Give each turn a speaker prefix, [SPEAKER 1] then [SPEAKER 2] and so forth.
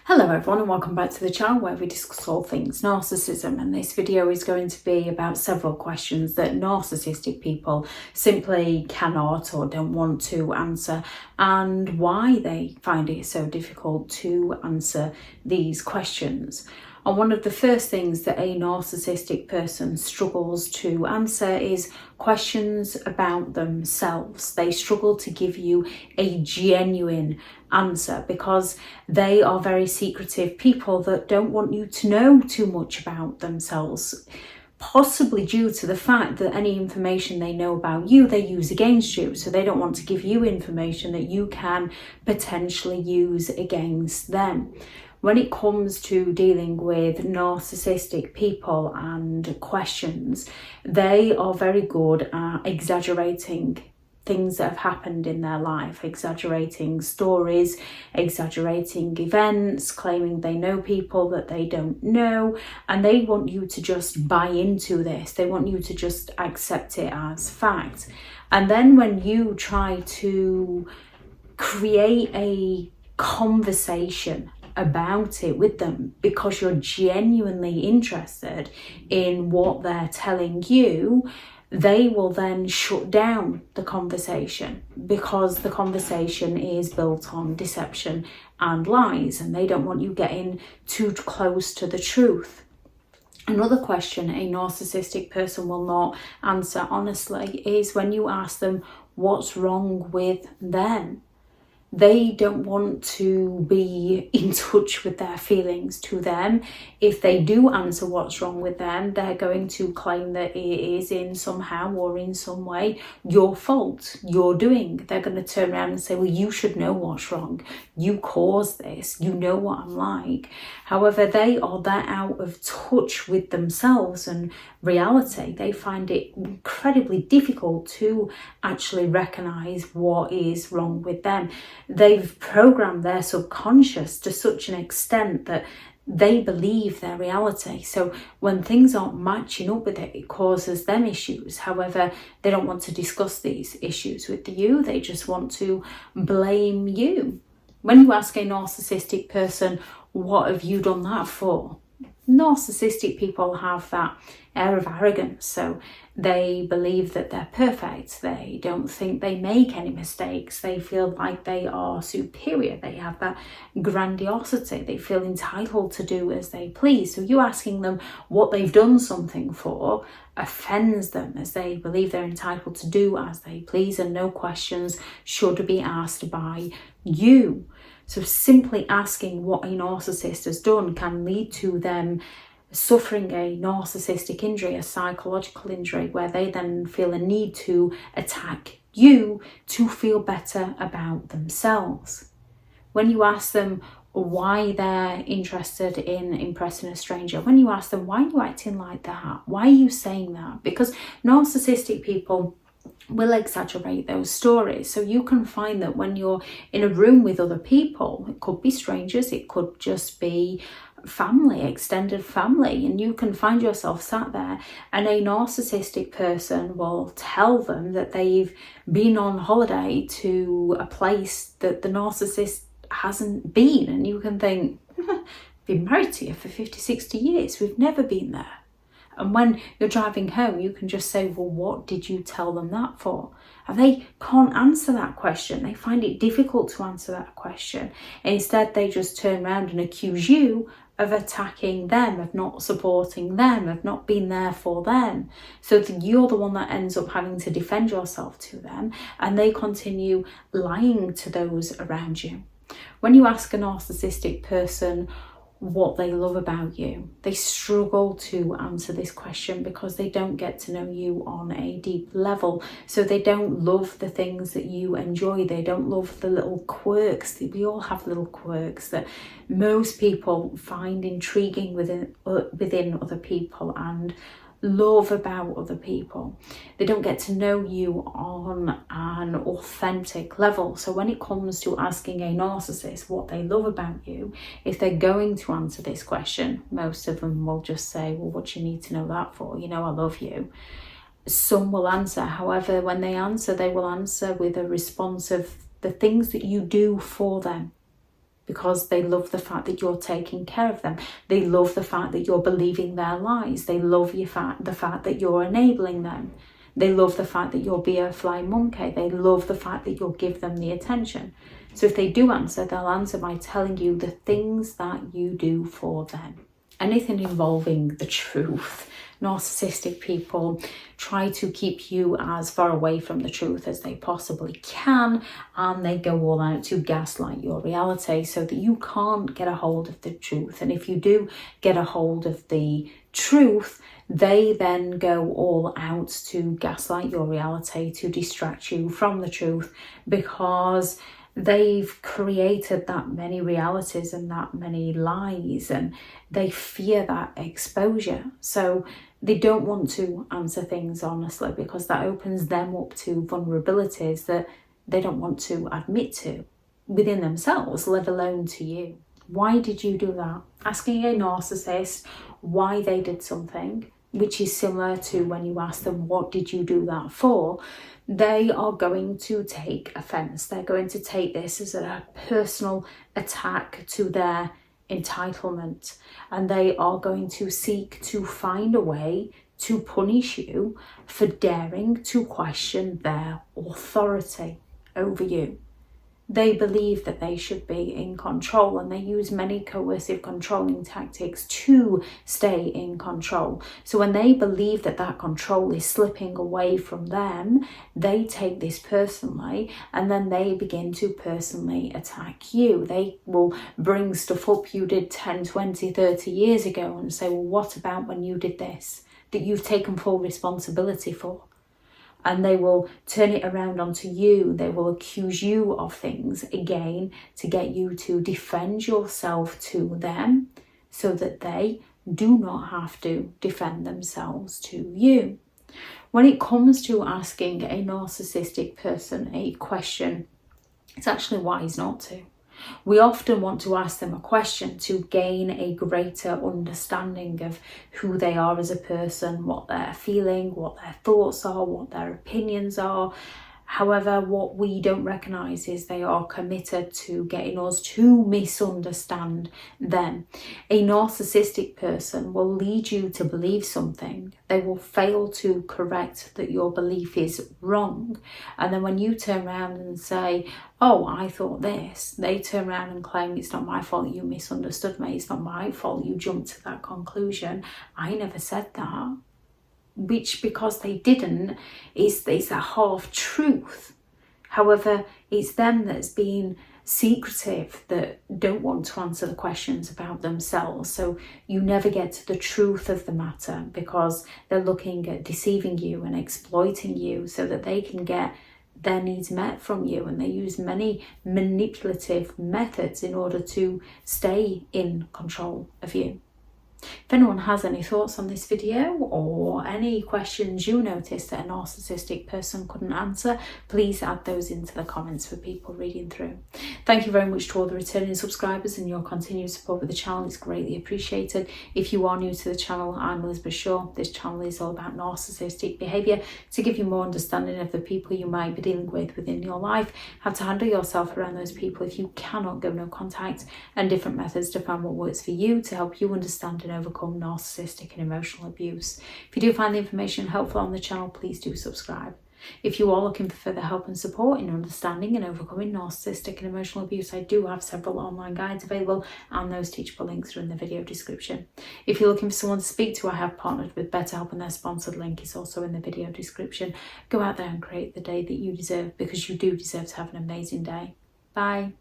[SPEAKER 1] Hello everyone and welcome back to the channel where we discuss all things narcissism, and this video is going to be about several questions that narcissistic people simply cannot or don't want to answer and why they find it so difficult to answer these questions. And one of the first things that a narcissistic person struggles to answer is questions about themselves. They struggle to give you a genuine answer because they are very secretive people that don't want you to know too much about themselves, possibly due to the fact that any information they know about you they use against you. So they don't want to give you information that you can potentially use against them. When it comes to dealing with narcissistic people and questions, they are very good at exaggerating things that have happened in their life, exaggerating stories, exaggerating events, claiming they know people that they don't know, and they want you to just buy into this. They want you to just accept it as fact. And then when you try to create a conversation about it with them because you're genuinely interested in what they're telling you, they will then shut down the conversation because the conversation is built on deception and lies, and they don't want you getting too close to the truth. Another question a narcissistic person will not answer honestly is when you ask them what's wrong with them. They don't want to be in touch with their feelings. To them, if they do answer what's wrong with them, they're going to claim that it is in somehow or in some way your fault, your doing. They're going to turn around and say, well, you should know what's wrong. You caused this. You know what I'm like. However, they are that out of touch with themselves and reality. They find it incredibly difficult to actually recognize what is wrong with them. They've programmed their subconscious to such an extent that they believe their reality. So when things aren't matching up with it, it causes them issues. However, they don't want to discuss these issues with you. They just want to blame you. When you ask a narcissistic person, what have you done that for? Narcissistic people have that air of arrogance, so they believe that they're perfect. They don't think they make any mistakes. They feel like they are superior. They have that grandiosity. They feel entitled to do as they please. So you asking them what they've done something for offends them, as they believe they're entitled to do as they please and no questions should be asked by you. So simply asking what a narcissist has done can lead to them suffering a narcissistic injury, a psychological injury, where they then feel a need to attack you to feel better about themselves. When you ask them why they're interested in impressing a stranger, when you ask them, why are you acting like that? Why are you saying that? Because narcissistic people will exaggerate those stories. So you can find that when you're in a room with other people, it could be strangers, it could just be family, extended family, and you can find yourself sat there and a narcissistic person will tell them that they've been on holiday to a place that the narcissist hasn't been, and you can think, been married to you for 50-60 years, we've never been there. And when you're driving home, you can just say, well, what did you tell them that for? And they can't answer that question. They find it difficult to answer that question. Instead, they just turn around and accuse you of attacking them, of not supporting them, of not being there for them. So you're the one that ends up having to defend yourself to them, and they continue lying to those around you. When you ask a narcissistic person what they love about you, they struggle to answer this question because they don't get to know you on a deep level. So they don't love the things that you enjoy. They don't love the little quirks. We all have little quirks that most people find intriguing within other people and love about other people. They don't get to know you on an authentic level. So when it comes to asking a narcissist what they love about you, if they're going to answer this question, most of them will just say, well, what do you need to know that for? You know, I love you. Some will answer. However, when they answer, they will answer with a response of the things that you do for them. because they love the fact that you're taking care of them. They love the fact that you're believing their lies. They love the fact that you're enabling them. They love the fact that you'll be a flying monkey. They love the fact that you'll give them the attention. So if they do answer, they'll answer by telling you the things that you do for them. Anything involving the truth. Narcissistic people try to keep you as far away from the truth as they possibly can, and they go all out to gaslight your reality so that you can't get a hold of the truth. And if you do get a hold of the truth, they then go all out to gaslight your reality, to distract you from the truth, because they've created that many realities and that many lies, and they fear that exposure. So they don't want to answer things honestly, because that opens them up to vulnerabilities that they don't want to admit to within themselves, let alone to you. Why did you do that? Asking a narcissist why they did something, which is similar to when you ask them, what did you do that for? They are going to take offense. They're going to take this as a personal attack to their entitlement, and they are going to seek to find a way to punish you for daring to question their authority over you. They believe that they should be in control, and they use many coercive controlling tactics to stay in control. So when they believe that that control is slipping away from them, they take this personally, and then they begin to personally attack you. They will bring stuff up you did 10, 20, 30 years ago and say, well, what about when you did this that you've taken full responsibility for? And they will turn it around onto you. They will accuse you of things again to get you to defend yourself to them, so that they do not have to defend themselves to you. When it comes to asking a narcissistic person a question, it's actually wise not to. We often want to ask them a question to gain a greater understanding of who they are as a person, what they're feeling, what their thoughts are, what their opinions are. However, what we don't recognise is they are committed to getting us to misunderstand them. A narcissistic person will lead you to believe something. They will fail to correct that your belief is wrong. And then when you turn around and say, oh, I thought this, they turn around and claim, it's not my fault you misunderstood me. It's not my fault you jumped to that conclusion. I never said that. Which, because they didn't, is a half truth. However, it's them that's being secretive, that don't want to answer the questions about themselves. So you never get to the truth of the matter, because they're looking at deceiving you and exploiting you so that they can get their needs met from you. And they use many manipulative methods in order to stay in control of you. If anyone has any thoughts on this video, or any questions you noticed that a narcissistic person couldn't answer, please add those into the comments for people reading through. Thank you very much to all the returning subscribers, and your continued support with the channel is greatly appreciated. If you are new to the channel, I'm Elizabeth Shaw. This channel is all about narcissistic behaviour, to give you more understanding of the people you might be dealing with within your life, how to handle yourself around those people if you cannot go no contact, and different methods to find what works for you to help you understand and overcome narcissistic and emotional abuse. If you do find the information helpful on the channel, please do subscribe. If you are looking for further help and support in understanding and overcoming narcissistic and emotional abuse, I do have several online guides available, and those teachable links are in the video description. If you're looking for someone to speak to, I have partnered with BetterHelp, and their sponsored link is also in the video description. Go out there and create the day that you deserve, because you do deserve to have an amazing day. Bye.